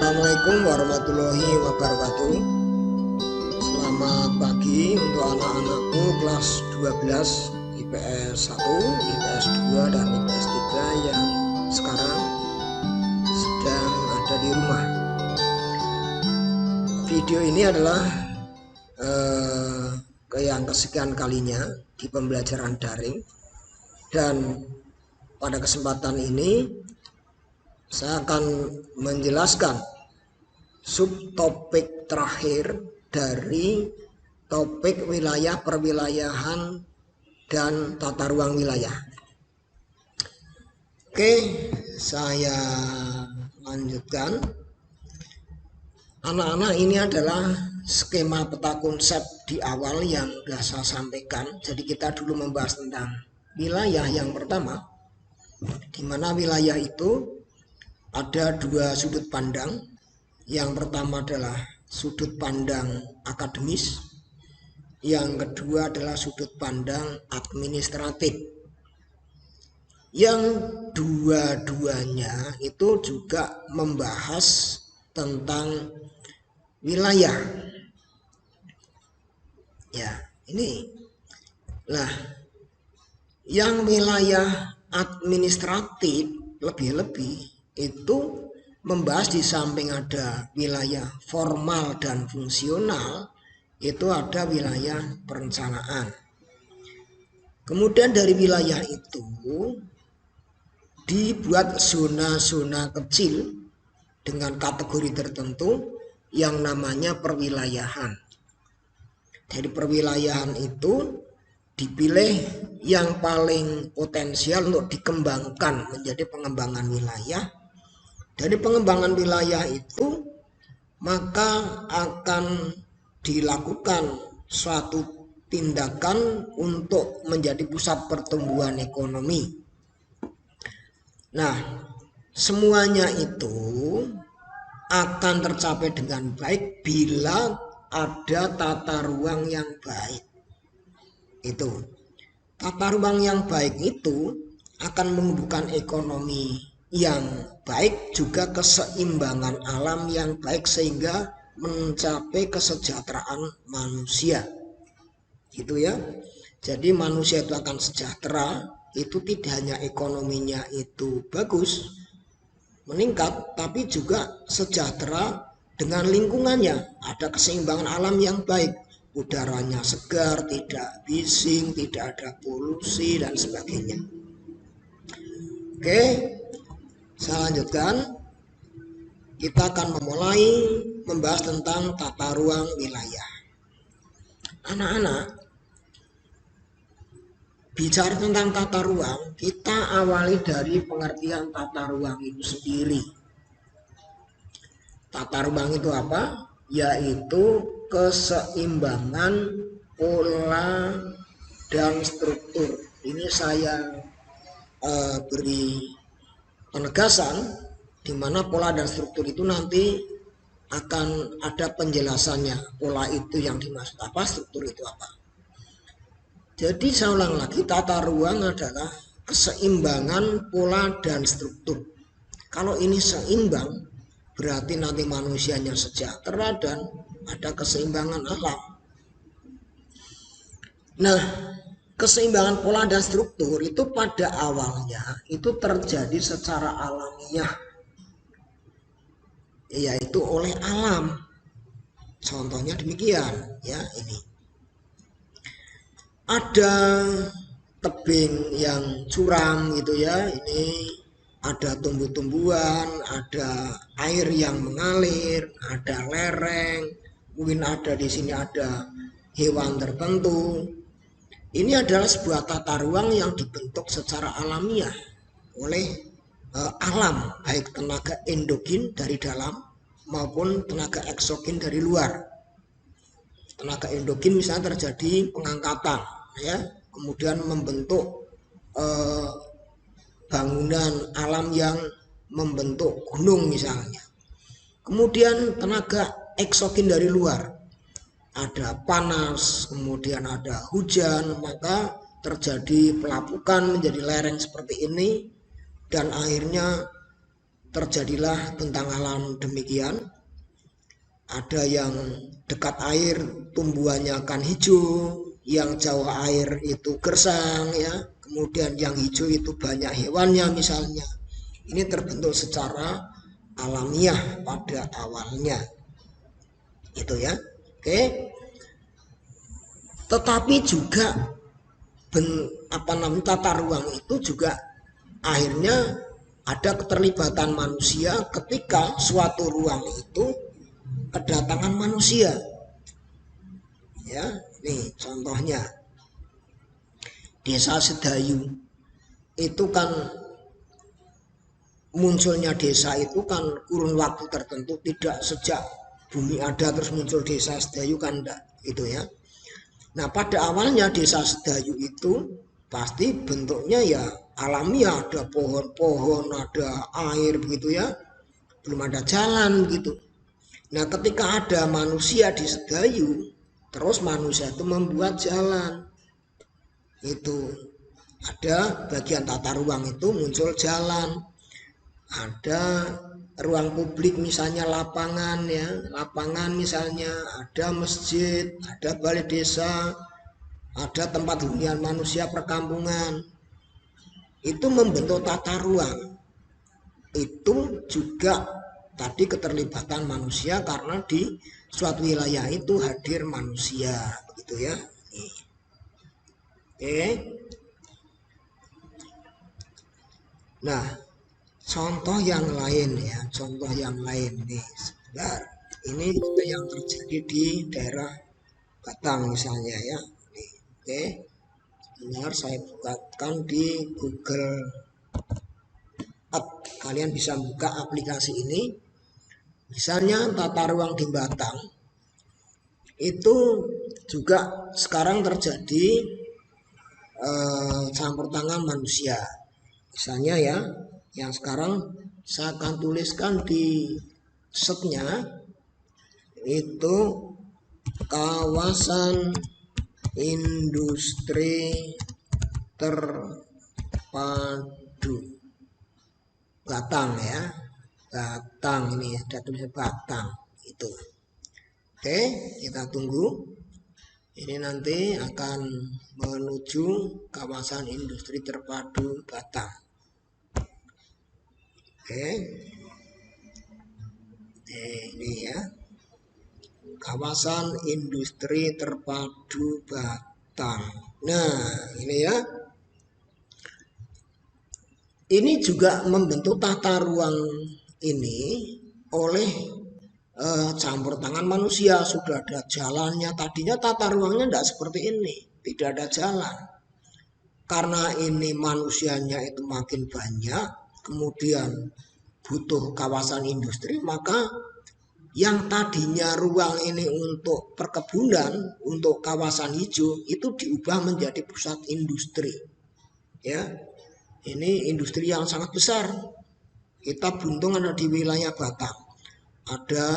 Assalamualaikum warahmatullahi wabarakatuh. Selamat pagi untuk anak-anakku kelas 12 IPS 1, IPS 2, dan IPS 3 yang sekarang sedang ada di rumah. Video ini adalah yang kesekian kalinya di pembelajaran daring, dan pada kesempatan ini saya akan menjelaskan subtopik terakhir dari topik wilayah perwilayahan dan tata ruang wilayah. Oke, saya lanjutkan. Anak-anak, ini adalah skema peta konsep di awal yang sudah saya sampaikan. Jadi kita dulu membahas tentang wilayah yang pertama, di mana wilayah itu ada dua sudut pandang. Yang pertama adalah sudut pandang akademis, yang kedua adalah sudut pandang administratif. Yang dua-duanya itu juga membahas tentang wilayah. Ya, ini. Nah, yang wilayah administratif lebih-lebih itu membahas di samping ada wilayah formal dan fungsional, itu ada wilayah perencanaan. Kemudian dari wilayah itu dibuat zona-zona kecil dengan kategori tertentu yang namanya perwilayahan. Dari perwilayahan itu dipilih yang paling potensial untuk dikembangkan menjadi pengembangan wilayah. Dari pengembangan wilayah itu maka akan dilakukan suatu tindakan untuk menjadi pusat pertumbuhan ekonomi. Nah, semuanya itu akan tercapai dengan baik bila ada tata ruang yang baik. Itu tata ruang yang baik itu akan menumbuhkan ekonomi yang baik, juga keseimbangan alam yang baik, sehingga mencapai kesejahteraan manusia. Gitu ya. Jadi manusia itu akan sejahtera, itu tidak hanya ekonominya itu bagus, meningkat, tapi juga sejahtera dengan lingkungannya. Ada keseimbangan alam yang baik, udaranya segar, tidak bising, tidak ada polusi dan sebagainya. Oke, saya lanjutkan. Kita akan memulai membahas tentang tata ruang wilayah. Anak-anak, bicara tentang tata ruang, kita awali dari pengertian tata ruang itu sendiri. Tata ruang itu apa? Yaitu keseimbangan pola dan struktur. Ini saya beri penegasan, di mana pola dan struktur itu nanti akan ada penjelasannya. Pola itu yang dimaksud apa, struktur itu apa. Jadi saya ulang lagi, tata ruang adalah keseimbangan pola dan struktur. Kalau ini seimbang, berarti nanti manusianya sejahtera dan ada keseimbangan alam. Nah, keseimbangan pola dan struktur itu pada awalnya itu terjadi secara alamiah, yaitu oleh alam. Contohnya demikian ya, ini ada tebing yang curam gitu ya, ini ada tumbuh-tumbuhan, ada air yang mengalir, ada lereng, mungkin ada di sini ada hewan tertentu. Ini adalah sebuah tata ruang yang dibentuk secara alamiah oleh alam, baik tenaga endogen dari dalam maupun tenaga eksogen dari luar. Tenaga endogen misalnya terjadi pengangkatan, ya, kemudian membentuk bangunan alam yang membentuk gunung misalnya. Kemudian tenaga eksogen dari luar, ada panas, kemudian ada hujan, maka terjadi pelapukan menjadi lereng seperti ini, dan akhirnya terjadilah tentang alam demikian. Ada yang dekat air tumbuhannya akan hijau, yang jauh air itu gersang ya. Kemudian yang hijau itu banyak hewannya misalnya. Ini terbentuk secara alamiah pada awalnya. Itu ya. Oke. Tetapi juga tata ruang itu juga akhirnya ada keterlibatan manusia ketika suatu ruang itu kedatangan manusia. Ya, nih contohnya Desa Sedayu itu kan munculnya desa itu kan kurun waktu tertentu, tidak sejak bumi ada terus muncul Desa Sedayu kan enggak itu ya. Nah, pada awalnya Desa Sedayu itu pasti bentuknya ya alamiah, ada pohon-pohon, ada air begitu ya. Belum ada jalan gitu. Nah, ketika ada manusia di Sedayu, terus manusia itu membuat jalan. Itu ada bagian tata ruang itu muncul jalan. Ada ruang publik misalnya lapangan ya, lapangan misalnya, ada masjid, ada balai desa, ada tempat hunian manusia perkampungan. Itu membentuk tata ruang. Itu juga tadi keterlibatan manusia karena di suatu wilayah itu hadir manusia begitu ya. Oke. Nah, contoh yang lain ya, contoh yang lain nih. Sebentar. Ini yang terjadi di daerah Batang misalnya ya. Nih, oke. Benar, saya bukakan di Google Earth. Kalian bisa buka aplikasi ini. Misalnya tata ruang di Batang itu juga sekarang terjadi campur tangan manusia. Misalnya ya, yang sekarang saya akan tuliskan di setnya itu kawasan industri terpadu Batang ya. Batang ini ada tulisan Batang itu. Oke, kita tunggu. Ini nanti akan menuju kawasan industri terpadu Batang. Oke. Ini ya. Kawasan industri terpadu Batang. Nah, ini ya. Ini juga membentuk tata ruang ini oleh campur tangan manusia. Sudah ada jalannya. Tadinya tata ruangnya tidak seperti ini, tidak ada jalan. Karena ini manusianya itu makin banyak, kemudian butuh kawasan industri, maka yang tadinya ruang ini untuk perkebunan, untuk kawasan hijau, itu diubah menjadi pusat industri. Ya, ini industri yang sangat besar. Kita beruntung ada di wilayah Batang. Ada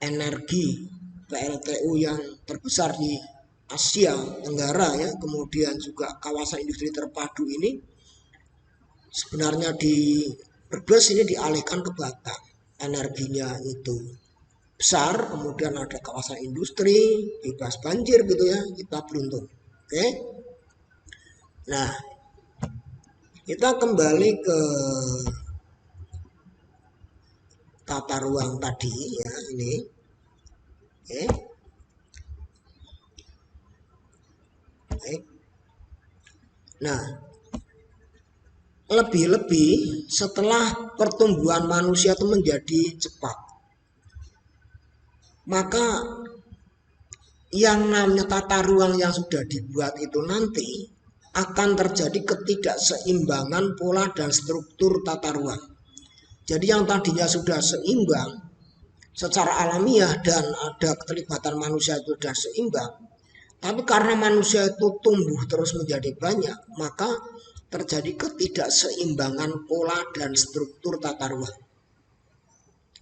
energi PLTU yang terbesar di Asia Tenggara ya, kemudian juga kawasan industri terpadu ini sebenarnya di Brebes ini dialihkan ke Batang. Energinya itu besar, kemudian ada kawasan industri, bebas banjir gitu ya, kita beruntung. Oke. Nah, kita kembali ke tata ruang tadi ya ini. Oke. Baik. Nah, lebih-lebih setelah pertumbuhan manusia itu menjadi cepat, maka yang namanya tata ruang yang sudah dibuat itu nanti akan terjadi ketidakseimbangan pola dan struktur tata ruang. Jadi yang tadinya sudah seimbang secara alamiah dan ada keterlibatan manusia itu sudah seimbang, tapi karena manusia itu tumbuh terus menjadi banyak, maka terjadi ketidakseimbangan pola dan struktur tata ruang.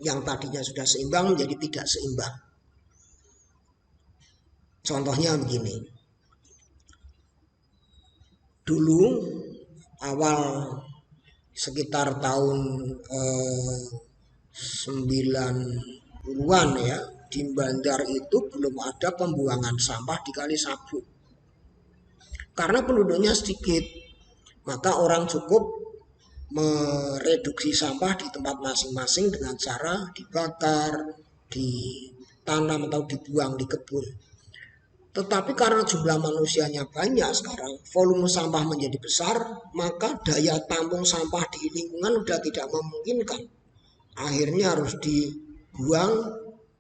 Yang tadinya sudah seimbang menjadi tidak seimbang. Contohnya begini. Dulu awal sekitar tahun 90-an ya, di Bandar itu belum ada pembuangan sampah di Kali Sabuk. Karena penduduknya sedikit, maka orang cukup mereduksi sampah di tempat masing-masing dengan cara dibakar, ditanam atau dibuang di kebun. Tetapi karena jumlah manusianya banyak sekarang, volume sampah menjadi besar, maka daya tampung sampah di lingkungan sudah tidak memungkinkan. Akhirnya harus dibuang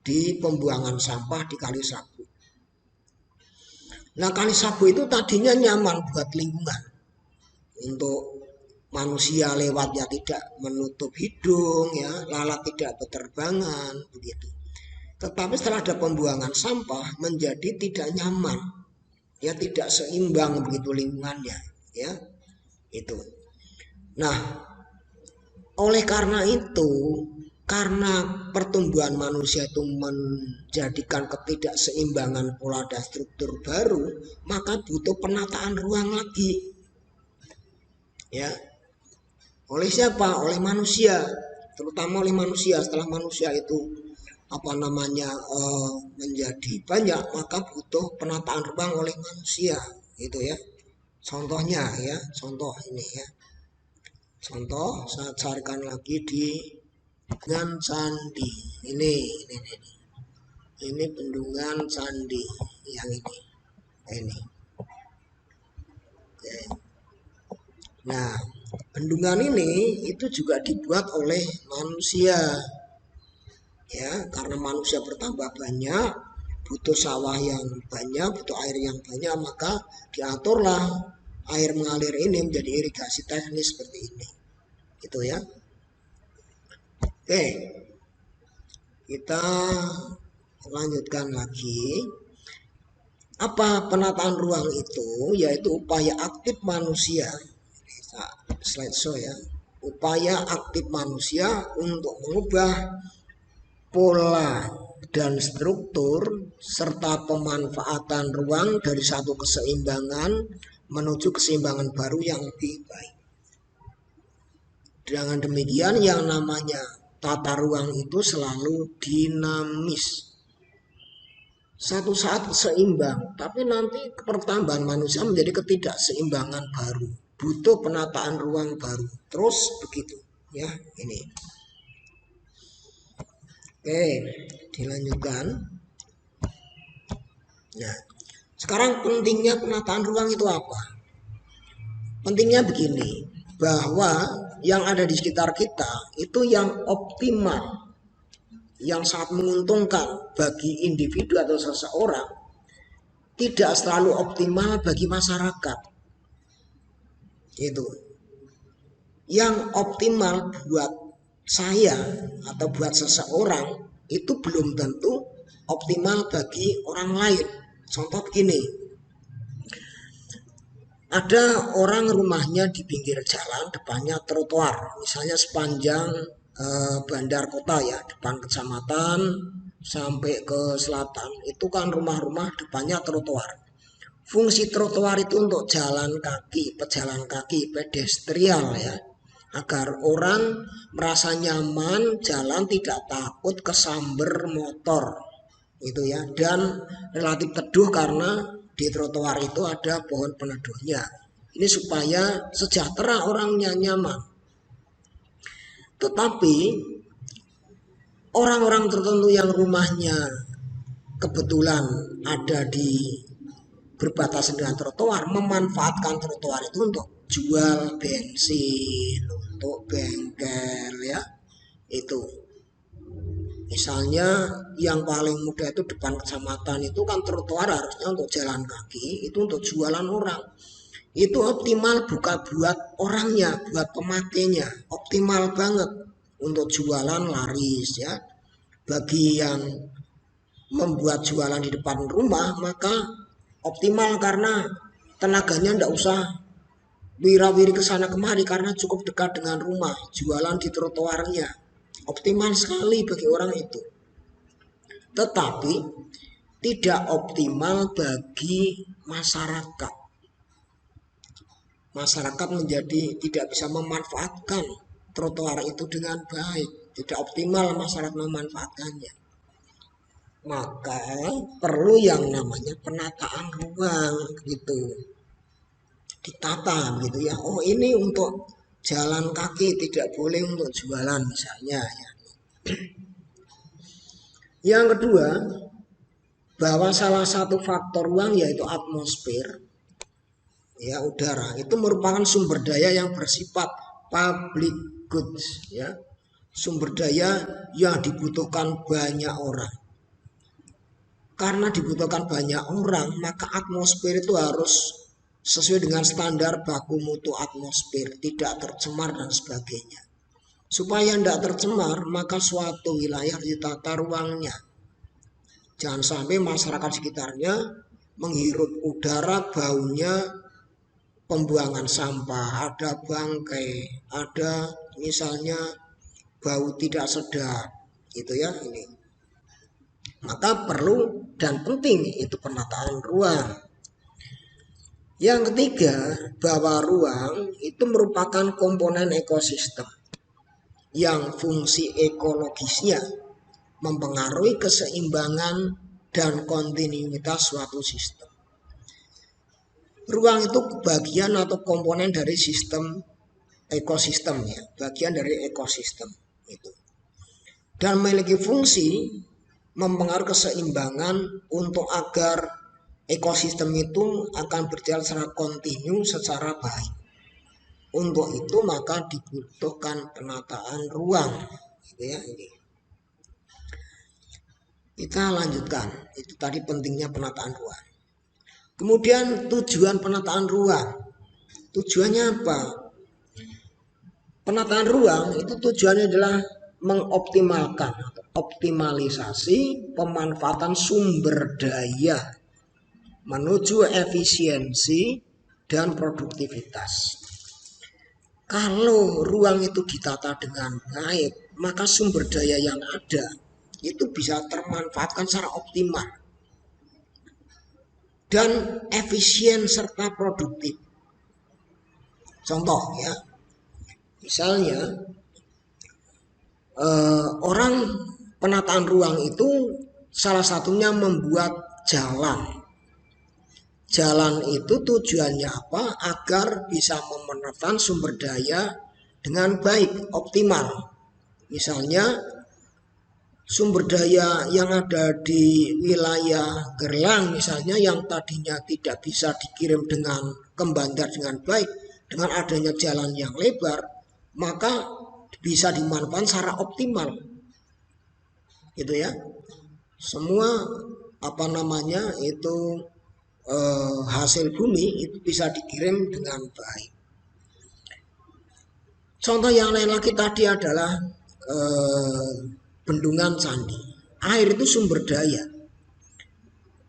di pembuangan sampah di Kali Sabuk. Nah, Kali Sabuk itu tadinya nyaman buat lingkungan. Untuk manusia lewatnya tidak menutup hidung, ya, lalat tidak berterbangan, begitu. Tetapi setelah ada pembuangan sampah menjadi tidak nyaman, ya, tidak seimbang begitu lingkungannya, ya, itu. Nah, oleh karena itu, karena pertumbuhan manusia itu menjadikan ketidakseimbangan pola dan struktur baru, maka butuh penataan ruang lagi, ya. Oleh siapa? Oleh manusia, terutama oleh manusia. Setelah manusia itu menjadi banyak, maka butuh penataan ruang oleh manusia, gitu ya. Contohnya ya, contoh ini ya. Contoh saya carikan lagi di Bendungan Candi. Ini Bendungan Candi yang ini. Ini. Oke. Nah, bendungan ini itu juga dibuat oleh manusia. Ya, karena manusia bertambah banyak, butuh sawah yang banyak, butuh air yang banyak, maka diaturlah air mengalir ini menjadi irigasi teknis seperti ini. Gitu ya. Oke. Kita lanjutkan lagi. Apa penataan ruang itu? Yaitu upaya aktif manusia. Slideshow ya. Upaya aktif manusia untuk mengubah pola dan struktur serta pemanfaatan ruang dari satu keseimbangan menuju keseimbangan baru yang lebih baik. Dengan demikian yang namanya tata ruang itu selalu dinamis. Satu saat seimbang, tapi nanti pertambahan manusia menjadi ketidakseimbangan baru. Butuh penataan ruang baru. Terus begitu, ya, ini. Oke, dilanjutkan. Nah, sekarang pentingnya penataan ruang itu apa? Pentingnya begini, bahwa yang ada di sekitar kita itu yang optimal, yang sangat menguntungkan bagi individu atau seseorang, tidak selalu optimal bagi masyarakat. Itu. Yang optimal buat saya atau buat seseorang itu belum tentu optimal bagi orang lain. Contoh begini, ada orang rumahnya di pinggir jalan, depannya trotoar, misalnya sepanjang bandar kota ya, depan kecamatan sampai ke selatan, itu kan rumah-rumah depannya trotoar. Fungsi trotoar itu untuk jalan kaki, pejalan kaki, pedestrian ya, agar orang merasa nyaman jalan, tidak takut kesamber motor, itu ya, dan relatif teduh karena di trotoar itu ada pohon peneduhnya. Ini supaya sejahtera, orangnya nyaman. Tetapi orang-orang tertentu yang rumahnya kebetulan ada di berbatasan dengan trotoar, memanfaatkan trotoar itu untuk jual bensin, untuk bengkel ya, itu. Misalnya yang paling mudah itu depan kecamatan itu kan trotoar harusnya untuk jalan kaki, itu untuk jualan orang. Itu optimal bukan buat orangnya, buat pemakainya, optimal banget untuk jualan laris ya. Bagi yang membuat jualan di depan rumah maka optimal karena tenaganya tidak usah wirawiri ke sana kemari karena cukup dekat dengan rumah, jualan di trotoarnya. Optimal sekali bagi orang itu. Tetapi tidak optimal bagi masyarakat. masyarakat menjadi tidak bisa memanfaatkan trotoar itu dengan baik, tidak optimal masyarakat memanfaatkannya. Maka perlu yang namanya penataan ruang gitu, ditata gitu ya. Oh ini untuk jalan kaki, tidak boleh untuk jualan misalnya ya. Yang kedua, bahwa salah satu faktor ruang yaitu atmosfer ya, udara itu merupakan sumber daya yang bersifat public goods ya, sumber daya yang dibutuhkan banyak orang. Karena dibutuhkan banyak orang, maka atmosfer itu harus sesuai dengan standar baku mutu atmosfer, tidak tercemar dan sebagainya. Supaya tidak tercemar, maka suatu wilayah ditata ruangnya. Jangan sampai masyarakat sekitarnya menghirup udara baunya pembuangan sampah, ada bangkai, ada misalnya bau tidak sedap, gitu ya ini. Maka perlu dan penting itu penataan ruang. Yang ketiga, bahwa ruang itu merupakan komponen ekosistem yang fungsi ekologisnya mempengaruhi keseimbangan dan kontinuitas suatu sistem. Ruang itu bagian atau komponen dari sistem ekosistem ya, bagian dari ekosistem itu. Dan memiliki fungsi mempengaruhi keseimbangan untuk agar ekosistem itu akan berjalan secara kontinu, secara baik. Untuk itu maka dibutuhkan penataan ruang, gitu ya ini. Kita lanjutkan, itu tadi pentingnya penataan ruang. Kemudian tujuan penataan ruang, tujuannya apa? Penataan ruang itu tujuannya adalah mengoptimalkan, optimalisasi pemanfaatan sumber daya menuju efisiensi dan produktivitas. Kalau ruang itu ditata dengan baik, maka sumber daya yang ada itu bisa termanfaatkan secara optimal dan efisien serta produktif. Contoh ya, misalnya orang penataan ruang itu salah satunya membuat jalan. Jalan itu tujuannya apa? Agar bisa memanfaatkan sumber daya dengan baik, optimal. Misalnya sumber daya yang ada di wilayah Gerlang misalnya yang tadinya tidak bisa dikirim dengan ke Bandar dengan baik, dengan adanya jalan yang lebar, maka bisa dimanfaatkan secara optimal. Gitu ya. Semua itu hasil bumi itu bisa dikirim dengan baik. Contoh yang lain lagi tadi adalah bendungan candi. Air itu sumber daya.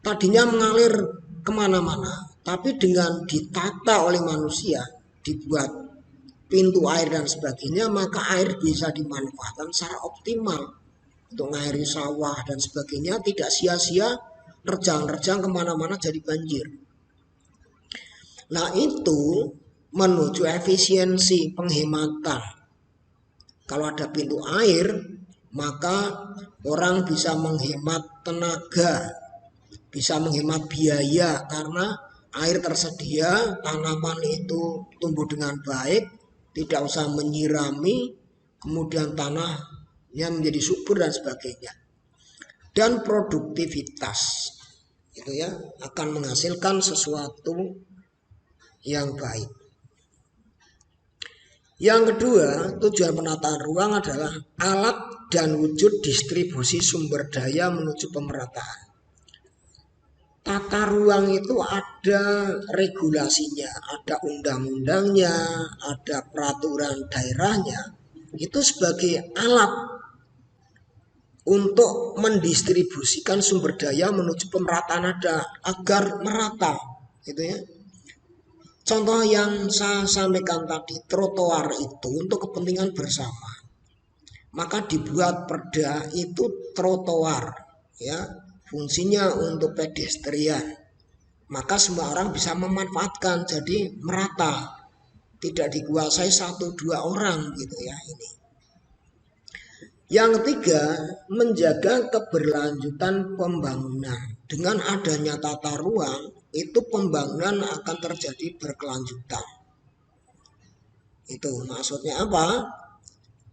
Tadinya mengalir kemana-mana, tapi dengan ditata oleh manusia, dibuat pintu air dan sebagainya, maka air bisa dimanfaatkan secara optimal untuk mengairi sawah dan sebagainya, tidak sia-sia nerjang kemana-mana jadi banjir. Nah itu menuju efisiensi penghematan. Kalau ada pintu air, maka orang bisa menghemat tenaga, bisa menghemat biaya karena air tersedia, tanaman itu tumbuh dengan baik, tidak usah menyirami, kemudian tanahnya menjadi subur dan sebagainya. Dan produktivitas itu ya akan menghasilkan sesuatu yang baik. Yang kedua, tujuan penataan ruang adalah alat dan wujud distribusi sumber daya menuju pemerataan. Tata ruang itu ada regulasinya, ada undang-undangnya, ada peraturan daerahnya. Itu sebagai alat untuk mendistribusikan sumber daya menuju pemerataan ada agar merata, gitu ya. Contoh yang saya sampaikan tadi, trotoar itu untuk kepentingan bersama. Maka dibuat perda itu trotoar, ya, fungsinya untuk pedestrian. Maka semua orang bisa memanfaatkan, jadi merata. tidak dikuasai 1-2 orang gitu ya ini. Yang ketiga, menjaga keberlanjutan pembangunan. Dengan adanya tata ruang, itu pembangunan akan terjadi berkelanjutan. Itu maksudnya apa?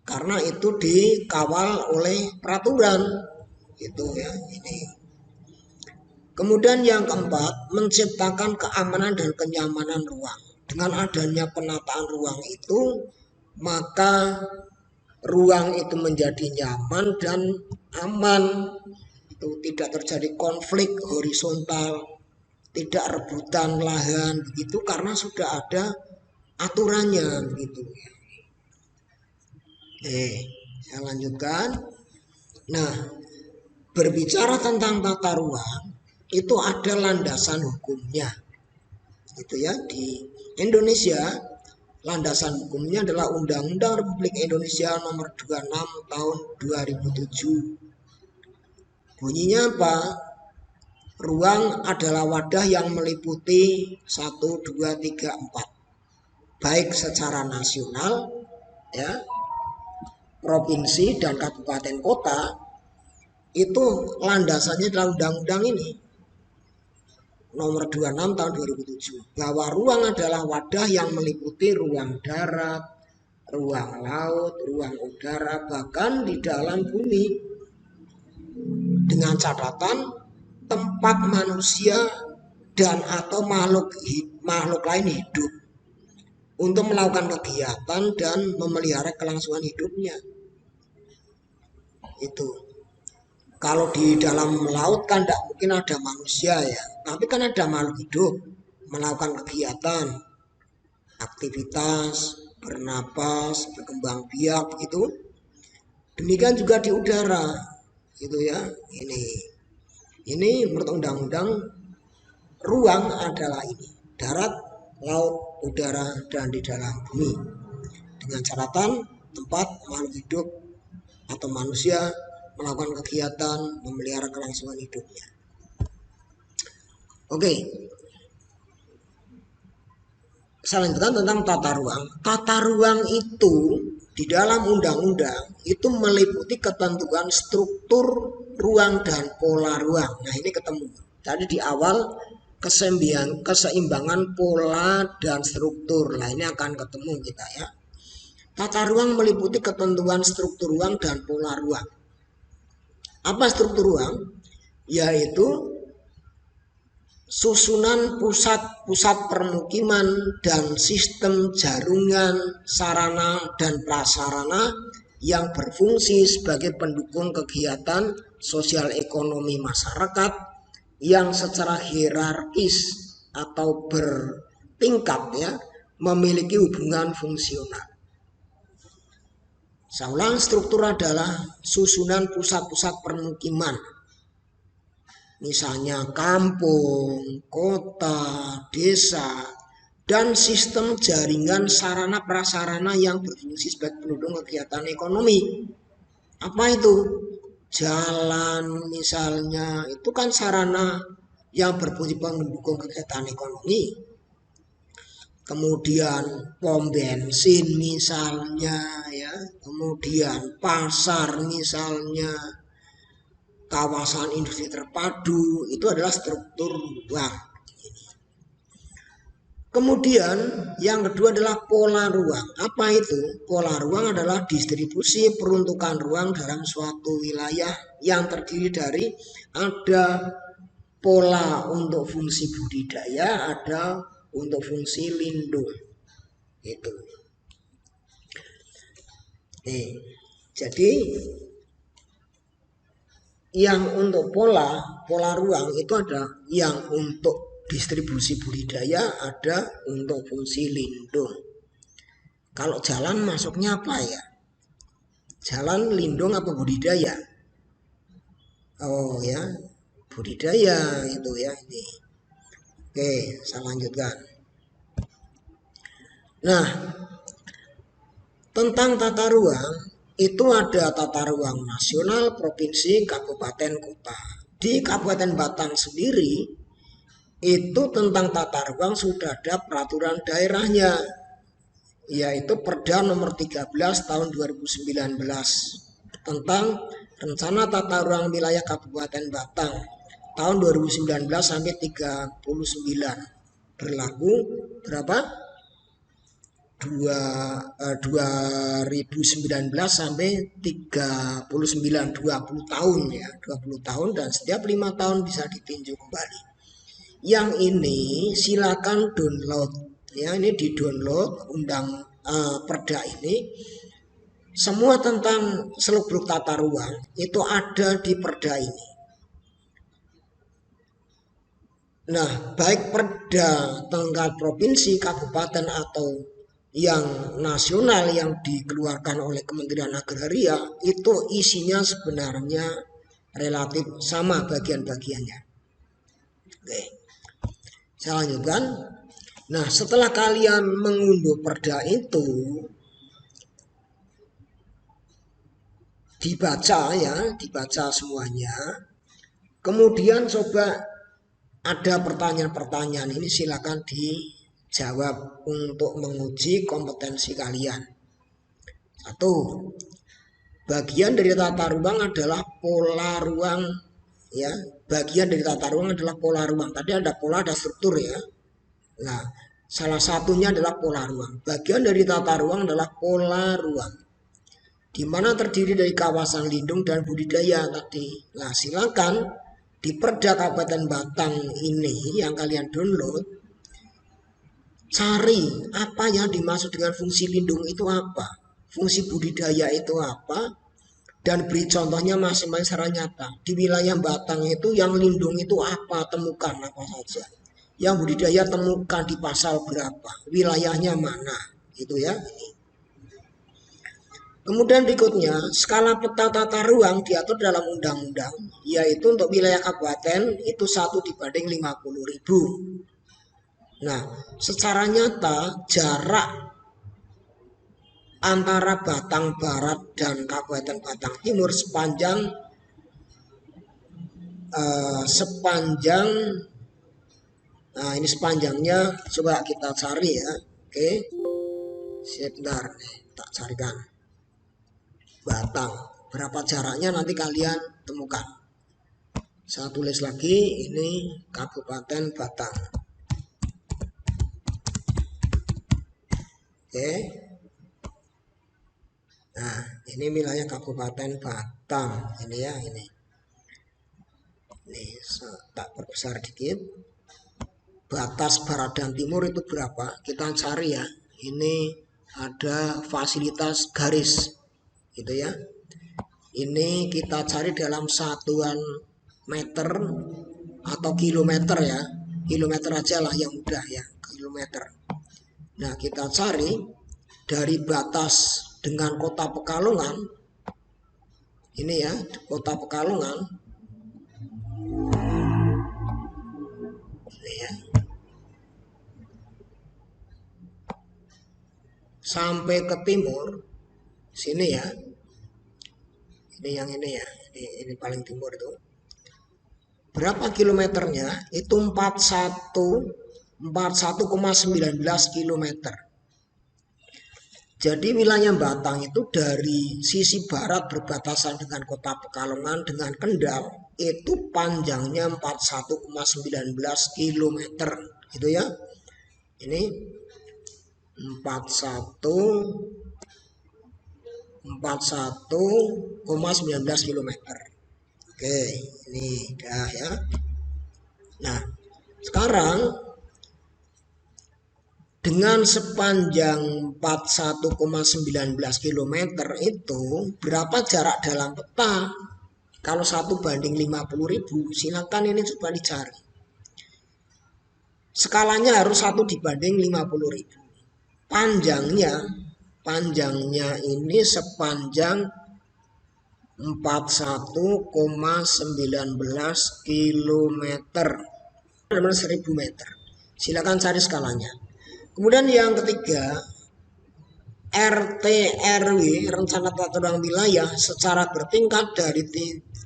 Karena itu dikawal oleh peraturan. Itu ya ini. Kemudian yang keempat, menciptakan keamanan dan kenyamanan ruang. Dengan adanya penataan ruang itu, maka ruang itu menjadi nyaman dan aman. Itu tidak terjadi konflik horizontal, tidak rebutan lahan begitu karena sudah ada aturannya begitu. Saya lanjutkan. Nah, berbicara tentang tata ruang itu ada landasan hukumnya. Itu ya, di Indonesia landasan hukumnya adalah Undang-Undang Republik Indonesia Nomor 26 Tahun 2007. Bunyinya apa? Ruang adalah wadah yang meliputi 1, 2, 3, 4. Baik secara nasional ya, provinsi dan kabupaten kota, itu landasannya adalah undang-undang ini Nomor 26 tahun 2007, bahwa ruang adalah wadah yang meliputi ruang darat, ruang laut, ruang udara, bahkan di dalam bumi, dengan catatan tempat manusia dan atau makhluk lain hidup untuk melakukan kegiatan dan memelihara kelangsungan hidupnya. Itu. Kalau di dalam laut kan tidak mungkin ada manusia ya, tapi kan ada makhluk hidup melakukan kegiatan, aktivitas, bernapas, berkembang biak begitu. Demikian juga di udara, gitu ya. Ini menurut undang-undang ruang adalah ini: darat, laut, udara, dan di dalam bumi. Dengan catatan tempat makhluk hidup atau manusia melakukan kegiatan, memelihara kelangsungan hidupnya. Oke. Saya lanjutkan tentang tata ruang. Tata ruang itu di dalam undang-undang itu meliputi ketentuan struktur ruang dan pola ruang. Nah, ini ketemu. Tadi di awal keseimbangan pola dan struktur. Nah, ini akan ketemu kita ya. Tata ruang meliputi ketentuan struktur ruang dan pola ruang. Apa struktur ruang? Yaitu susunan pusat-pusat permukiman dan sistem jaringan sarana dan prasarana yang berfungsi sebagai pendukung kegiatan sosial ekonomi masyarakat yang secara hierarkis atau bertingkat ya, memiliki hubungan fungsional. Saulang, struktur adalah susunan pusat-pusat permukiman, misalnya kampung, kota, desa, dan sistem jaringan sarana prasarana yang berfungsi sebagai pendukung kegiatan ekonomi. Apa itu? Jalan misalnya, itu kan sarana yang berfungsi pendukung kegiatan ekonomi. Kemudian pom bensin misalnya ya, kemudian pasar misalnya, kawasan industri terpadu, itu adalah struktur ruang. Kemudian yang kedua adalah pola ruang. Apa itu? Pola ruang adalah distribusi peruntukan ruang dalam suatu wilayah yang terdiri dari ada pola untuk fungsi budidaya, ada untuk fungsi lindung. Itu. Jadi yang untuk pola ruang itu ada yang untuk distribusi budidaya, ada untuk fungsi lindung. Kalau jalan masuknya apa ya? Jalan lindung apa budidaya? Oh ya, budidaya itu ya ini. Oke, saya lanjutkan. Nah, tentang tata ruang itu ada tata ruang nasional, provinsi, kabupaten, kota. Di Kabupaten Batang sendiri itu tentang tata ruang sudah ada peraturan daerahnya. yaitu Perda nomor 13 tahun 2019 tentang Rencana Tata Ruang Wilayah Kabupaten Batang tahun 2019 sampai 39. Berlaku berapa? 2019 sampai 39, 20 tahun ya, 20 tahun, dan setiap 5 tahun bisa ditinjau kembali. Yang ini silakan download ya, ini di download perda ini. Semua tentang seluk-beluk tata ruang itu ada di perda ini. Nah, baik perda tingkat provinsi, kabupaten atau yang nasional yang dikeluarkan oleh Kementerian Agraria itu isinya sebenarnya relatif sama bagian-bagiannya. Oke, saya lanjutkan. Nah, setelah kalian mengunduh perda itu, dibaca semuanya. Kemudian coba ada pertanyaan-pertanyaan ini, silakan dijawab untuk menguji kompetensi kalian. 1. Bagian dari tata ruang adalah pola ruang ya. Bagian dari tata ruang adalah pola ruang. Tadi ada pola, ada struktur ya. Nah, salah satunya adalah pola ruang. Bagian dari tata ruang adalah pola ruang, di mana terdiri dari kawasan lindung dan budidaya tadi. Nah, silakan di Perda Kabupaten Batang ini yang kalian download, cari apa yang dimaksud dengan fungsi lindung itu apa, fungsi budidaya itu apa, dan beri contohnya masing-masing secara nyata. Di wilayah Batang itu yang lindung itu apa, temukan apa saja. Yang budidaya temukan di pasal berapa, wilayahnya mana, gitu ya. Kemudian berikutnya, skala peta tata ruang diatur dalam undang-undang, yaitu untuk wilayah kabupaten itu 1/50.000. Nah, secara nyata jarak antara Batang Barat dan Kabupaten Batang Timur sepanjang nah ini sepanjangnya coba kita cari ya. Oke, sebentar tak carikan. Batang, berapa jaraknya nanti kalian temukan. Saya tulis lagi, ini Kabupaten Batang. Oke. Nah, ini wilayah Kabupaten Batang, ini ya, ini. Ini tak perbesar dikit. Batas barat dan timur itu berapa? Kita cari ya. Ini ada fasilitas garis, gitu ya. Ini kita cari dalam satuan meter atau kilometer ya. Kilometer aja lah yang mudah ya, kilometer. Nah, kita cari dari batas dengan kota Pekalongan. Ini ya, kota Pekalongan. Ini ya. Sampai ke timur sini ya. Ini yang ini ya. Ini paling timur itu. Berapa kilometernya? Itu 41,19 kilometer. Jadi wilayah Batang itu dari sisi barat berbatasan dengan kota Pekalongan dengan Kendal itu panjangnya 41,19 kilometer, gitu ya. Ini 41,19 kilometer. Oke, ini dah ya. Nah, sekarang dengan sepanjang 41,19 km itu berapa jarak dalam peta? Kalau 1/50.000, silakan ini coba dicari. Skalanya harus 1/50.000. Panjangnya ini sepanjang 41,19 kilometer, 1000 meter. Silakan cari skalanya. Kemudian yang ketiga, RT RW rencana tata ruang wilayah secara bertingkat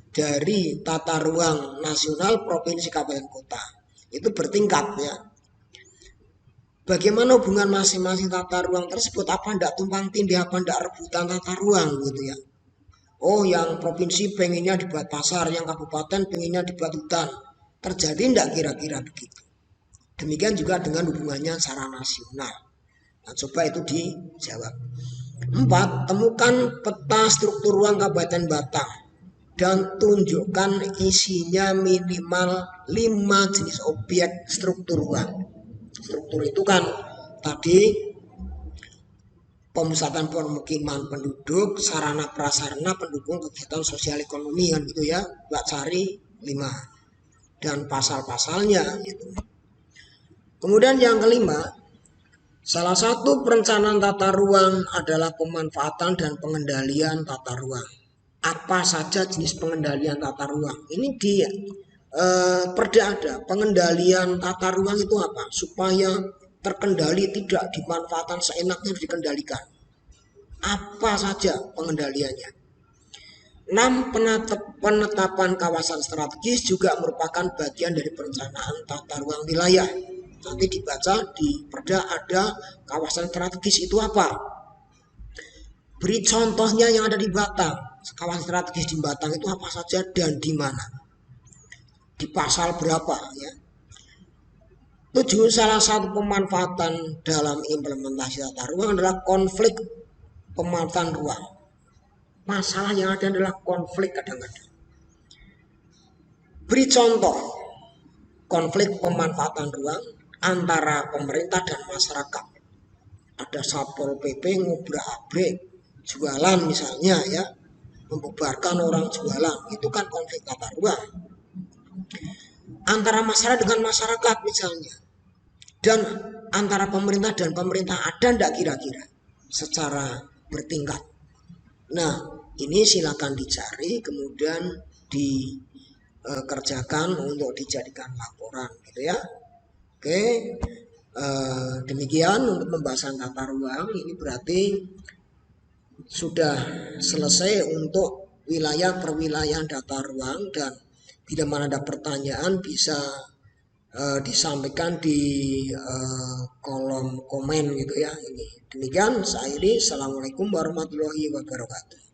dari tata ruang nasional, provinsi, kabupaten, kota. Itu bertingkat ya. bagaimana hubungan masing-masing tata ruang tersebut, apa ndak tumpang tindih, apa ndak rebutan tata ruang gitu ya. Oh, yang provinsi pengennya dibuat pasar, yang kabupaten pengennya dibuat hutan. Terjadi ndak kira-kira begitu? Demikian juga dengan hubungannya secara nasional. Nah, coba itu dijawab. 4. Temukan peta struktur ruang Kabupaten Batang dan tunjukkan isinya minimal 5 jenis objek struktur ruang. Struktur itu kan tadi pemusatan pemukiman penduduk, sarana prasarana pendukung kegiatan sosial ekonomi kan gitu ya. Mbak cari 5 dan pasal-pasalnya gitu. Kemudian yang kelima, salah satu perencanaan tata ruang adalah pemanfaatan dan pengendalian tata ruang. Apa saja jenis pengendalian tata ruang? Ini di perda ada. Pengendalian tata ruang itu apa? Supaya terkendali, tidak dimanfaatkan seenaknya dikendalikan. Apa saja pengendaliannya? 6. Penetapan kawasan strategis juga merupakan bagian dari perencanaan tata ruang wilayah. Nanti dibaca di perda ada kawasan strategis itu apa? Beri contohnya yang ada di Batang. Kawasan strategis di Batang itu apa saja dan di mana? Di pasal berapa ya? 7. Salah satu pemanfaatan dalam implementasi tata ruang adalah konflik pemanfaatan ruang. Masalah yang ada adalah konflik kadang-kadang. Beri contoh konflik pemanfaatan ruang antara pemerintah dan masyarakat. Ada Satpol PP ngobrak-abrik jualan misalnya ya, membubarkan orang jualan, itu kan konflik tata ruang. Antara masyarakat dengan masyarakat misalnya, dan antara pemerintah dan pemerintah, ada ndak kira-kira secara bertingkat? Nah, ini silakan dicari kemudian dikerjakan untuk dijadikan laporan gitu ya. Oke, demikian untuk pembahasan tata ruang. Ini berarti sudah selesai untuk wilayah perwilayahan tata ruang, dan bila mana ada pertanyaan bisa disampaikan di kolom komen gitu ya. Ini demikian, saya akhiri. Assalamualaikum warahmatullahi wabarakatuh.